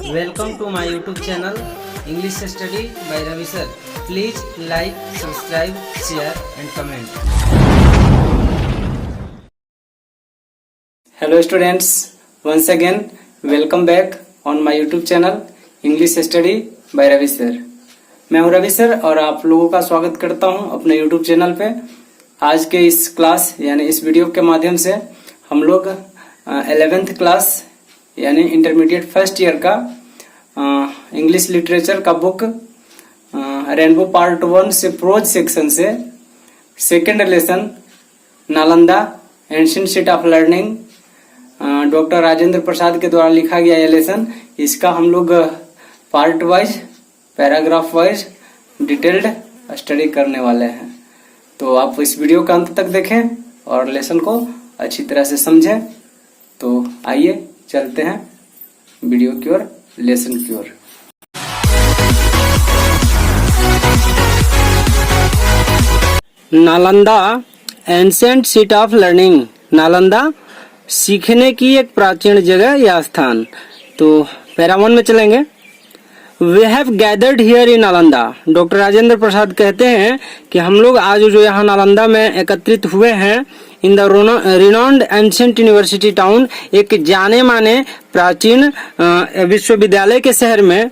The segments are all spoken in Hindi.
Welcome to my YouTube channel English Study by Ravi Sir. Please like, subscribe, share and comment. Hello students, once again welcome back on my YouTube channel English Study by Ravi Sir. मैं हूं रवि सर और आप लोगों का स्वागत करता हूं अपने YouTube चैनल पे। आज के इस क्लास यानी इस वीडियो के माध्यम से हम लोग 11th क्लास यानी इंटरमीडिएट फर्स्ट ईयर का इंग्लिश लिटरेचर का बुक रेनबो पार्ट 1 से प्रोज सेक्शन से second lesson Nalanda ancient city of learning doctor Rajendra Prasad के द्वारा लिखा गया यह लेसन, इसका हम लोग part wise paragraph wise detailed study करने वाले हैं। तो आप इस वीडियो का अंत तक देखें और लेसन को अच्छी तरह से समझें। तो आइए चलते हैं वीडियो की ओर, लेसन की ओर। Nalanda ancient city of learning, Nalanda सीखने की एक प्राचीन जगह या स्थान। तो पैरा 1 में चलेंगे। We have gathered here in Nalanda, doctor Rajendra Prasad कहते हैं कि हम लोग आज जो यहाँ नालंदा में एकत्रित हुए हैं in the renowned ancient university town, एक जाने माने प्राचीन विश्वविद्यालय के शहर में,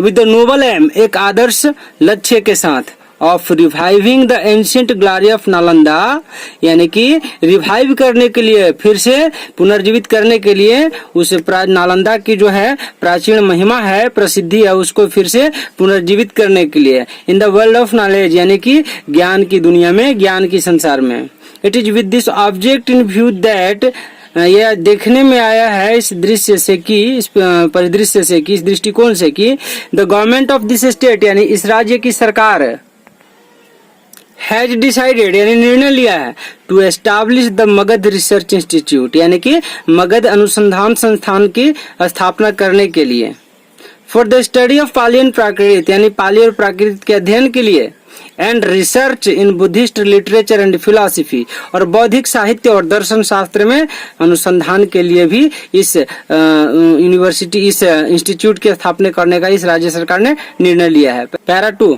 विद द नोबल एम, एक आदर्श लक्ष्य के साथ, of reviving the ancient glory of Nalanda, यानी कि रिवाइव करने के लिए, फिर से पुनर्जीवित करने के लिए उस नालंदा की जो है प्राचीन महिमा है, प्रसिद्धि है, उसको फिर से पुनर्जीवित करने के लिए। In the world of knowledge, यानी कि ज्ञान की दुनिया में, ज्ञान की संसार में। It is with this object in view that, यह देखने में आया है इस दृश्य से कि, इस परिदृश्य से कि, इस दृष्टिकोण से कि the government of this state, यानी इस राज्य की सरकार, हैज डिसाइडेड, यानी निर्णय लिया है, to establish the Magadh research institute, यानी कि मगध अनुसंधान संस्थान की स्थापना करने के लिए। For the study of Pali and Prakrit, यानी पाली और प्राकृत के अध्ययन के लिए। And research in Buddhist literature and philosophy, और बौद्धिक साहित्य और दर्शन शास्त्र में अनुसंधान के लिए भी इस यूनिवर्सिटी, इस इंस्टीट्यूट की स्थापना करने का इस राज्य सरकार ने निर्णय लिया है। Para 2,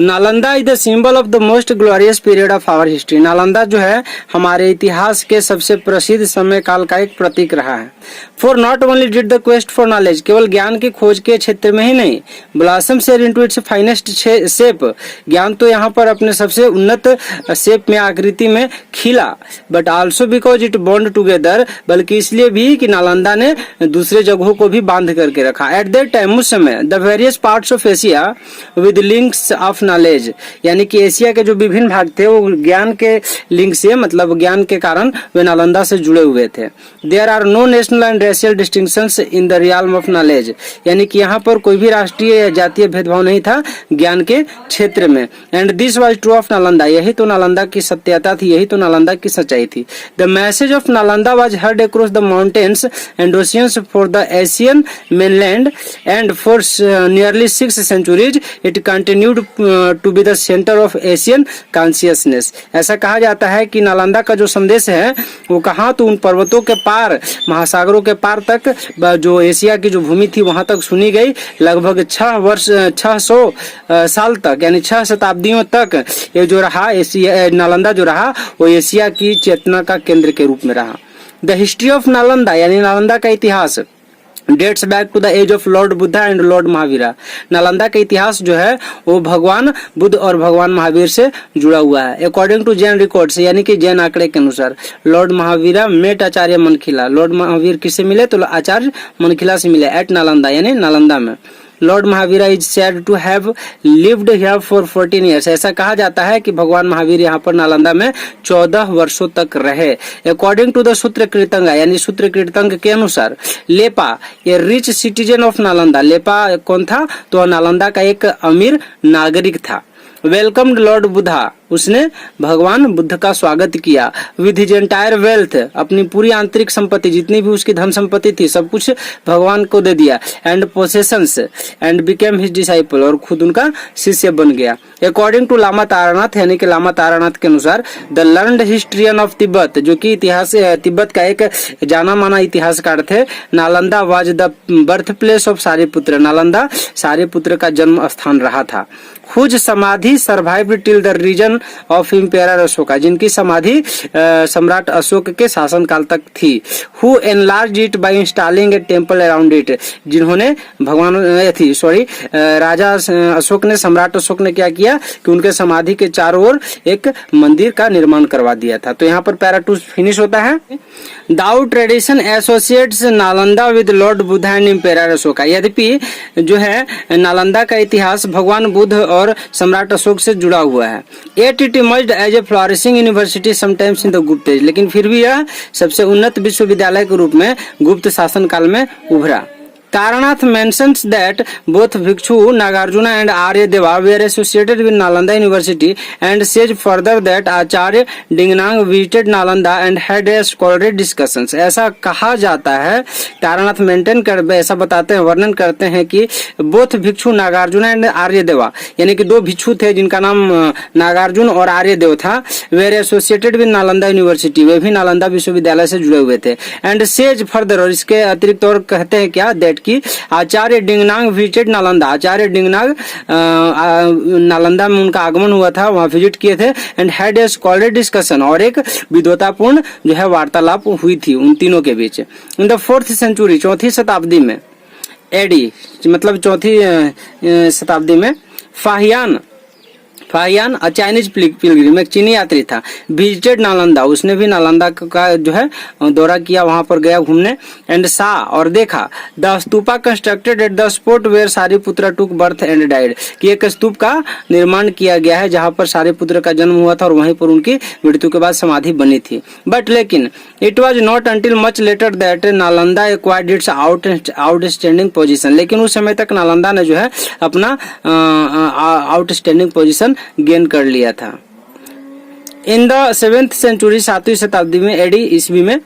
Nalanda is the symbol of the most glorious period of our history, Nalanda जो है हमारे इतिहास के सबसे प्रसिद्ध समय काल का एक प्रतीक रहा है। For not only did the quest for knowledge, केवल ज्ञान की खोज के क्षेत्र में ही नहीं, blossom share into its finest shape, ज्ञान तो यहाँ पर अपने सबसे उन्नत शेप में, आकृति में खिला, but also because it bond together, बल्कि इसलिए भी कि नालंदा ने दूसरे जगहों को भी बांध करके रखा। एट दैट टाइम, उस समय, the various parts of Asia with links of knowledge, यानी कि एशिया के जो विभिन्न भाग थे वो ज्ञान के लिंक से, मतलब ज्ञान के कारण वे नालंदा से जुड़े हुए थे। There are no national and racial distinctions in the realm of knowledge, यानी कि यहाँ पर कोई भी राष्ट्रीय या जातीय भेदभाव नहीं था ज्ञान के क्षेत्र में। And this was true of Nalanda, यही तो नालंदा की सत्यता थी, यही तो नालंदा की सच्चाई थी। The message of Nalanda was heard across the mountains and oceans for the Asian mainland, and for nearly 6 centuries it continued to be the centre of Asian consciousness. ऐसा कहा जाता है कि नालंदा का जो संदेश है वो कहाँ, तो उन पर्वतों के पार, महासागरों के पार तक, जो एशिया की जो भूमि थी वहां तक सुनी गई। लगभग 600 साल तक, यानी 6 शताब्दियों तक ये जो रहा एशिया, नालंदा जो रहा वो एशिया की चेतना का केंद्र के रूप में रहा। द हिस्ट्री ऑफ नालंदा, यानी नालंदा का इतिहास, dates back to the age of lord Buddha and lord Mahavira, Nalanda का इतिहास जो है वो भगवान बुद्ध और भगवान महावीर से जुड़ा हुआ है। अकॉर्डिंग टू जैन रिकॉर्ड्स, यानी कि जैन आंकड़े के अनुसार, लॉर्ड महावीरा मेट आचार्य मनखिला, लॉर्ड महावीर किससे मिले, तो आचार्य मनखिला से मिले, एट नालंदा, यानी नालंदा में। Lord Mahavira is said to have lived here for 14 years, ऐसा कहा जाता है कि भगवान महावीर यहाँ पर नालंदा में 14 वर्षों तक रहे। अकॉर्डिंग टू द सूत्र कीर्तंग, यानी सूत्र कीर्तंग के अनुसार, Lepa a rich citizen of Nalanda, Lepa कौन था, तो नालंदा का एक अमीर नागरिक था। वेलकम्ड लॉर्ड बुद्धा, उसने भगवान बुद्ध का स्वागत किया विद हिज एंटायर वेल्थ, अपनी पूरी आंतरिक संपत्ति, जितनी भी उसकी धन संपत्ति थी सब कुछ भगवान को दे दिया, and possessions, and became his disciple, और खुद उनका शिष्य बन गया। अकॉर्डिंग टू लामा तारानाथ, यानी कि लामा तारानाथ के अनुसार, the learned historian of Tibet, जो कि इतिहास तिब्बत का एक जाना माना इतिहासकार थे, Nalanda was the birth place of Sariputra, Nalanda Sariputra का जन्म स्थान रहा था। Whose samadhi survived till the reign of emperor Ashoka, जिनकी समाधि सम्राट अशोक के शासनकाल तक थी। Who enlarge it by installing a temple around it, जिन्होंने राजा अशोक ने, सम्राट अशोक ने क्या किया कि उनके समाधि के चारों ओर एक मंदिर का निर्माण करवा दिया था। तो यहाँ पर पैरा 2 फिनिश होता है। Though tradition associates Nalanda with lord Buddha and emperor Ashoka, यद्यपि जो है नालंदा का इतिहास भगवान बुद्ध और सम्राट अशोक से जुड़ा हुआ है। Yet it emerged as a flourishing university sometimes in the गुप्त एज, लेकिन फिर भी यह सबसे उन्नत विश्वविद्यालय के रूप में गुप्त शासन काल में उभरा। Taranath mentions that both Bhikshu Nagarjuna and Aryadeva were associated with Nalanda University and says further that Acharya Dingnang visited Nalanda and had a scholarly discussions. ऐसा कहा जाता है, तारानाथ ऐसा बताते हैं, वर्णन करते हैं कि बोथ भिक्षु नागार्जुन एंड आर्यदेवा, यानी कि 2 भिक्षु थे जिनका नाम नागार्जुन और आर्यदेव था, were associated with Nalanda university, वे भी नालंदा विश्वविद्यालय से जुड़े हुए थे। एंड सेज फर्दर, और इसके अतिरिक्त और कहते हैं क्या, दैट कि आचार्य डिंगनांग विजिटेड नालंदा, आचार्य डिंगनांग नालंदा में उनका आगमन हुआ था, वहां विजिट किए थे, and had a scholar discussion, और एक विद्वतापूर्ण जो है वार्तालाप हुई थी उन तीनों के बीच। इन द 4th century, 4वीं शताब्दी में, एडी मतलब 4वीं शताब्दी में, फाहियान अ चाइनीज पिलग्रिम, एक चीनी यात्री था, विजिटेड नालंदा, उसने भी नालंदा का जो है दौरा किया, वहां पर गया घूमने, एंड सा, और देखा, the stupa constructed at the spot where Sariputra took birth and died, कि एक स्तूप का निर्माण किया गया है जहां पर सारिपुत्र का जन्म हुआ था और वहीं पर उनकी मृत्यु के बाद समाधि बनी थी। बट लेकिन it was not until much later that Nalanda acquired it's outstanding position, लेकिन उस समय तक नालंदा ने जो है अपना आउटस्टैंडिंग पोजिशन गेन कर लिया था। इन द 7th century, 7वीं शताब्दी में, एडी ईस्वी में,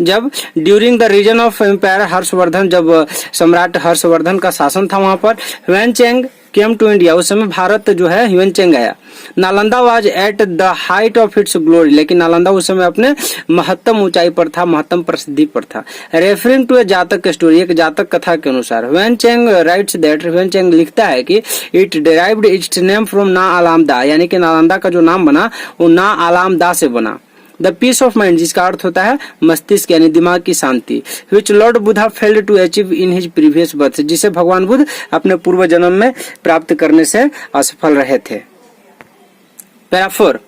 जब during the reign of empire Harshavardhan, जब सम्राट हर्षवर्धन का शासन था वहां पर, Hiuen Tsang came to India, उस समय भारत जो है ह्वेन चेंग आया। Nalanda was at the height of its glory, लेकिन नालंदा उस समय अपने महत्तम ऊंचाई पर था, महत्तम प्रसिद्धि पर था। रेफरिंग टू ए जातक स्टोरी, एक जातक कथा के अनुसार, ह्वेन चेंग राइट्स दैट, ह्वेन चेंग लिखता है कि it derived its name from ना आलामदा, यानी कि नालंदा का जो नाम बना वो ना आलामदा से बना। द पीस ऑफ माइंड, जिसका अर्थ होता है मस्तिष्क यानी दिमाग की शांति, which lord Buddha failed to achieve in his previous birth, जिसे भगवान बुद्ध अपने पूर्व जन्म में प्राप्त करने से असफल रहे थे। Para 4,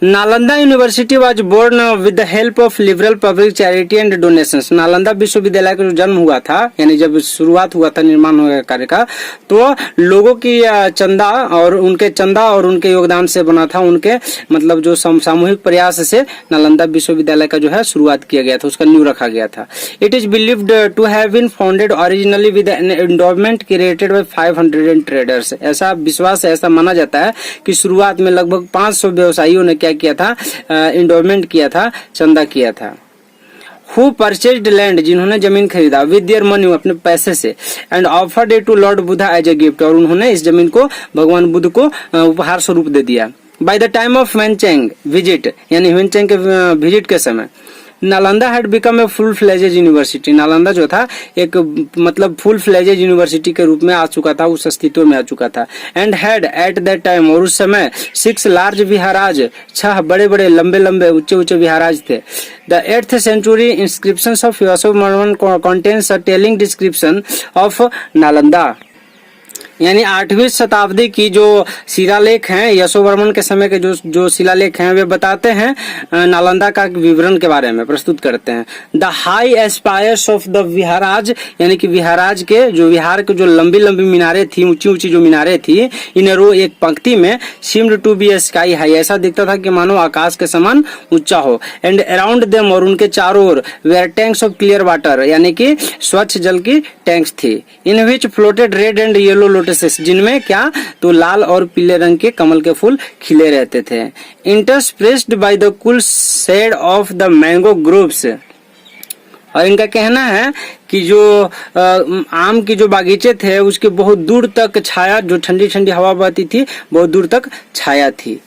Nalanda university was born with the help of liberal public charity and donations, Nalanda विश्वविद्यालय का जो जन्म हुआ था, यानी जब शुरुआत हुआ था निर्माण हुआ कार्य का, तो लोगों की चंदा और उनके योगदान से बना था, उनके मतलब जो सामूहिक प्रयास से नालंदा विश्वविद्यालय का जो है शुरुआत किया गया था, उसका नींव रखा गया था। It is believed to have been founded originally with an endowment created by 500 traders, ऐसा विश्वास है, ऐसा माना जाता है कि शुरुआत में लगभग 500 व्यवसायियों ने किया था, एंडोवमेंट किया था, चंदा किया था। Who purchased land, जिन्होंने जमीन खरीदा, with their money, अपने पैसे से, and offered it to Lord Buddha as a gift, और उन्होंने इस जमीन को भगवान बुद्ध को उपहार स्वरूप दे दिया। By the time of Hiuen Tsang visit, यानी ह्वेन चेंग के विजिट के समय, Nalanda had become a full fledged university, Nalanda जो था एक मतलब फुल फ्लेजेड यूनिवर्सिटी के रूप में आ चुका था, उस अस्तित्व में आ चुका था। And had at that time, और उस समय 6 लार्ज विहाराज, 6 बड़े बड़े लंबे लंबे ऊंचे ऊंचे विहाराज थे। The 8th century inscriptions of Yashovarman contains a telling description of Nalanda, यानी 8वीं शताब्दी की जो शिलालेख हैं, यशोवर्मन के समय के जो शिलालेख हैं, वे बताते हैं नालंदा का विवरण के बारे में प्रस्तुत करते हैं। The high aspires of the viharas, यानी कि विहाराज के जो विहार के जो लंबी लंबी मीनारें थी, ऊंची ऊंची जो मीनारें थी, इन रो एक पंक्ति में, seemed to be sky high, ऐसा दिखता था कि मानो आकाश के समान ऊंचा हो। एंड अराउंड देम, और उनके चारों ओर, where tanks of clear water, यानी कि स्वच्छ जल की टैंक्स थी, in which floated red and yellow lotus lotuses, जिनमें क्या तो लाल और पीले रंग के कमल के फूल खिले रहते थे। Interspersed by the cool shade of the mango groves, और इनका कहना है कि जो आम के जो बागीचे थे उसके बहुत दूर तक छाया, जो ठंडी ठंडी हवा बहती थी बहुत दूर तक छाया थी।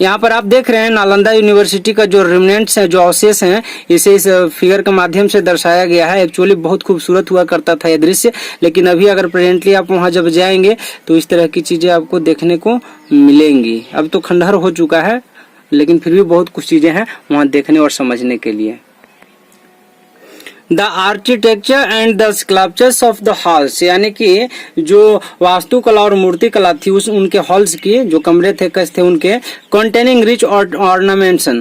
यहाँ पर आप देख रहे हैं नालंदा यूनिवर्सिटी का जो रिमनेंट्स है, जो अवशेष हैं, इसे इस फिगर के माध्यम से दर्शाया गया है। एक्चुअली बहुत खूबसूरत हुआ करता था यह दृश्य, लेकिन अभी अगर प्रेजेंटली आप वहां जब जाएंगे तो इस तरह की चीजें आपको देखने को मिलेंगी। अब तो खंडहर हो चुका है, लेकिन फिर भी बहुत कुछ चीजें हैं वहां देखने और समझने के लिए। The architecture and the sculptures of the halls, यानी कि जो वास्तुकला और मूर्ति कला थी उस उनके हॉल्स की, जो कमरे थे कस थे उनके, कंटेनिंग रिच ऑर्नामेंटेशन,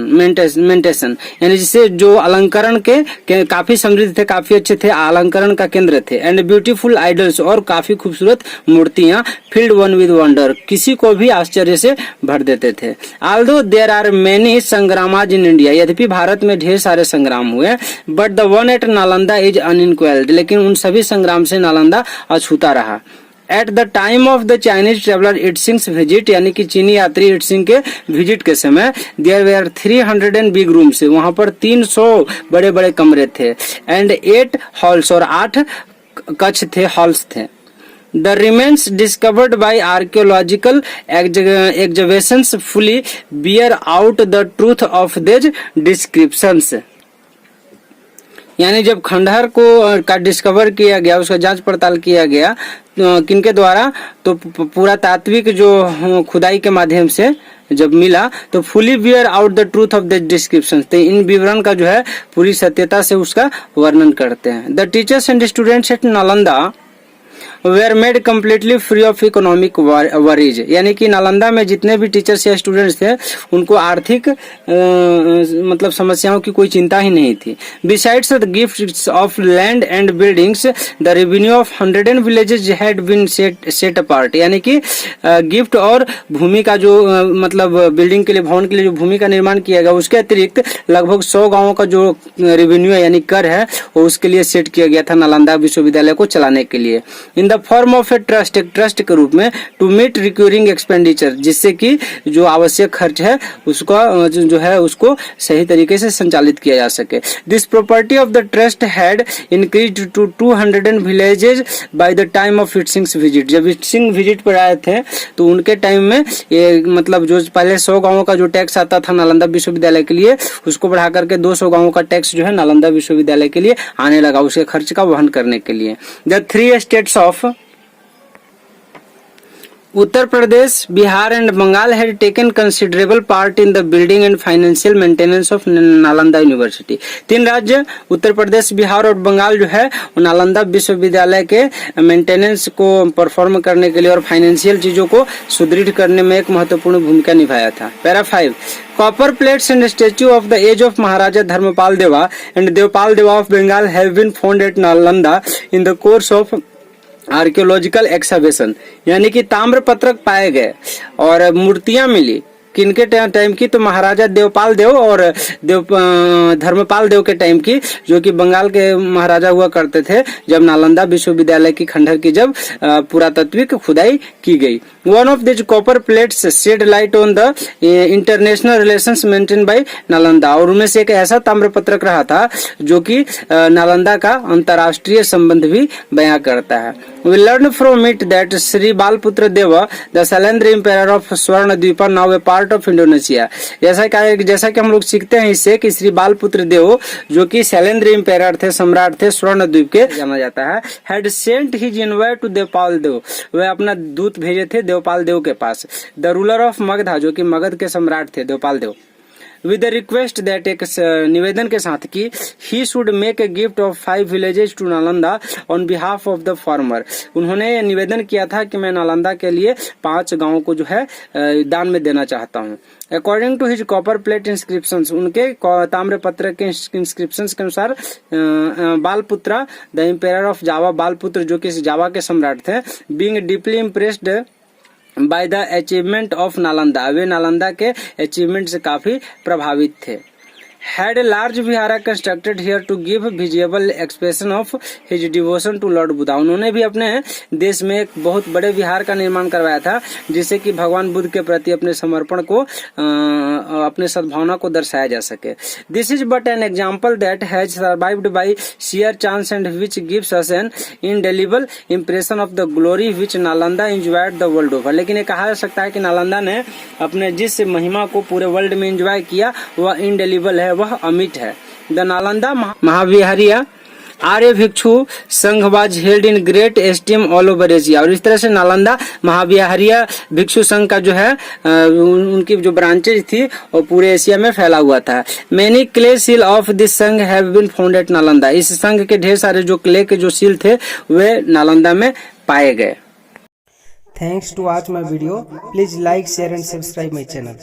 यानी जिससे जो अलंकरण के काफी समृद्ध थे, काफी अच्छे थे, अलंकरण का केंद्र थे। एंड ब्यूटीफुल आइडल्स, और काफी खूबसूरत मूर्तियां, फील्ड वन विद वंडर, किसी को भी आश्चर्य से भर देते थे। आल्दो देयर आर मेनी संग्रामाज इन इंडिया, यद्यपि भारत में ढेर सारे संग्राम हुए, but the one at Nalanda is unequalled, लेकिन उन सभी संग्राम से नालंदा अछूता रहा। At the time of the Chinese traveller Itsing's visit, यानी कि चीनी यात्री इटसिंग के विजिट के समय, देयर वेयर 300 बिग रूम्स, वहां पर 300 बड़े बड़े कमरे थे। एंड 8 हॉल्स, और 8 कक्ष थे, हॉल्स थे। The remains discovered by archaeological excavations fully bear out the truth of these descriptions, यानी जब खंडहर को का डिस्कवर किया गया, उसका जांच पड़ताल किया गया किनके द्वारा, तो पूरा तात्विक जो खुदाई के माध्यम से जब मिला, तो fully beer out the truth of the description, तो इन विवरण का जो है पूरी सत्यता से उसका वर्णन करते हैं। The teachers and students at Nalanda were made completely free of economic worries, यानी कि नालंदा में जितने भी टीचर्स या स्टूडेंट्स थे उनको आर्थिक मतलब समस्याओं की कोई चिंता ही नहीं थी। Besides the gifts of land and buildings, the revenue of 100 villages had been set apart, यानी कि गिफ्ट और भूमि का जो मतलब बिल्डिंग के लिए, भवन के लिए जो भूमि का निर्माण किया गया, उसके अतिरिक्त लगभग 100 गांवों का जो रेवेन्यू है यानी कर है, वो उसके लिए सेट किया गया था नालंदा विश्वविद्यालय को चलाने के लिए। In the form of a trust, एक ट्रस्ट के रूप में, टू मीट रिक्यूरिंग एक्सपेंडिचर, जिससे कि जो आवश्यक खर्च है उसका जो है उसको सही तरीके से संचालित किया जा सके। This property of the trust had increased to 200 villages by the time of Itsing's visit, जब इटसिंग विजिट पर आए थे तो उनके टाइम में ये मतलब जो पहले 100 गांवों का जो टैक्स आता था नालंदा विश्वविद्यालय के लिए, उसको बढ़ा करके 200 गांवों का टैक्स जो है नालंदा विश्वविद्यालय के लिए आने लगा, उसके खर्च का वहन करने के लिए। The 3 states of Uttar Pradesh, Bihar and Bengal had taken considerable part in the building and financial maintenance of Nalanda University. 3 राज्य उत्तर प्रदेश, बिहार और बंगाल जो है नालंदा विश्वविद्यालय के मेंटेनेंस को परफॉर्म करने के लिए और फाइनेंशियल चीजों को सुदृढ़ करने में एक महत्वपूर्ण भूमिका निभाया था। Para 5, Copper plates and statue of the age of Maharaja Dharmapal Deva and Devpal Deva of Bengal have been found at Nalanda in the course of archaeological excavation, यानी कि ताम्र पत्रक पाए गए और मूर्तियां मिली किनके टाइम की, तो महाराजा देवपाल देव और धर्मपाल देव के टाइम की, जो कि बंगाल के महाराजा हुआ करते थे जब नालंदा विश्वविद्यालय की खंडहर की जब पुरातात्विक खुदाई की गई। One of this copper plates shed light on the international relations maintain by Nalanda, और उनमें से एक ऐसा ताम्र पत्रक रहा था जो कि नालंदा का अंतर्राष्ट्रीय संबंध भी बयां करता है। We learned from it that Shri Balaputra Deva, the Shailendra empire of Swarna Dvipa, now a part of Indonesia, जैसा कि हम लोग सीखते हैं इससे कि श्री बालपुत्र देव जो कि शैलेंद्र एम्पायर थे, सम्राट थे स्वर्ण द्वीप के, जाना जाता है, had sent his envoy to Devpal देव, वह अपना दूत भेजे थे देवपाल देव के पास। द रूलर ऑफ मगधा, जो कि मगध के सम्राट थे Devpal Dev, with the request that, एक निवेदन के साथ कि he should make a gift of 5 villages to Nalanda on behalf of the farmer, उन्होंने निवेदन किया था कि मैं नालंदा के लिए 5 गांवों को जो है दान में देना चाहता हूँ। According to his copper plate inscriptions, उनके ताम्र पत्र के इंस्क्रिप्शंस के अनुसार Balaputra the emperor of Java, Balaputra जो कि जावा के सम्राट थे, being deeply impressed by the achievement of Nalanda, वे नालंदा के अचीवमेंट से काफी प्रभावित थे। had a large vihara constructed here to give visible expression of his devotion to Lord Buddha. उन्होंने भी अपने देश में एक बहुत बड़े विहार का निर्माण करवाया था जिससे कि भगवान बुद्ध के प्रति अपने समर्पण को अपने सद्भावना को दर्शाया जा सके. This is but an example that has survived by sheer chance and which gives us an indelible impression of the glory which Nalanda enjoyed the world over. लेकिन ये कहा जा सकता है कि नालंदा ने अपने जिस महिमा को पूरे वर्ल्ड में एंजॉय किया वह इंडेलिबल है, वह अमिट है. द नालंदा महाविहारिया आर्य भिक्षु संघ was held in great esteem all over Asia. और इस तरह से नालंदा महाविहारिया भिक्षु संघ का जो है उनकी जो ब्रांचेज थी वो पूरे एशिया में फैला हुआ था. Many clay seal of this sangha have been found at Nalanda. इस संघ के ढेर सारे जो क्ले के जो सील थे वे नालंदा में पाए गए. Thanks to watch my video. Please like, share and subscribe my channel.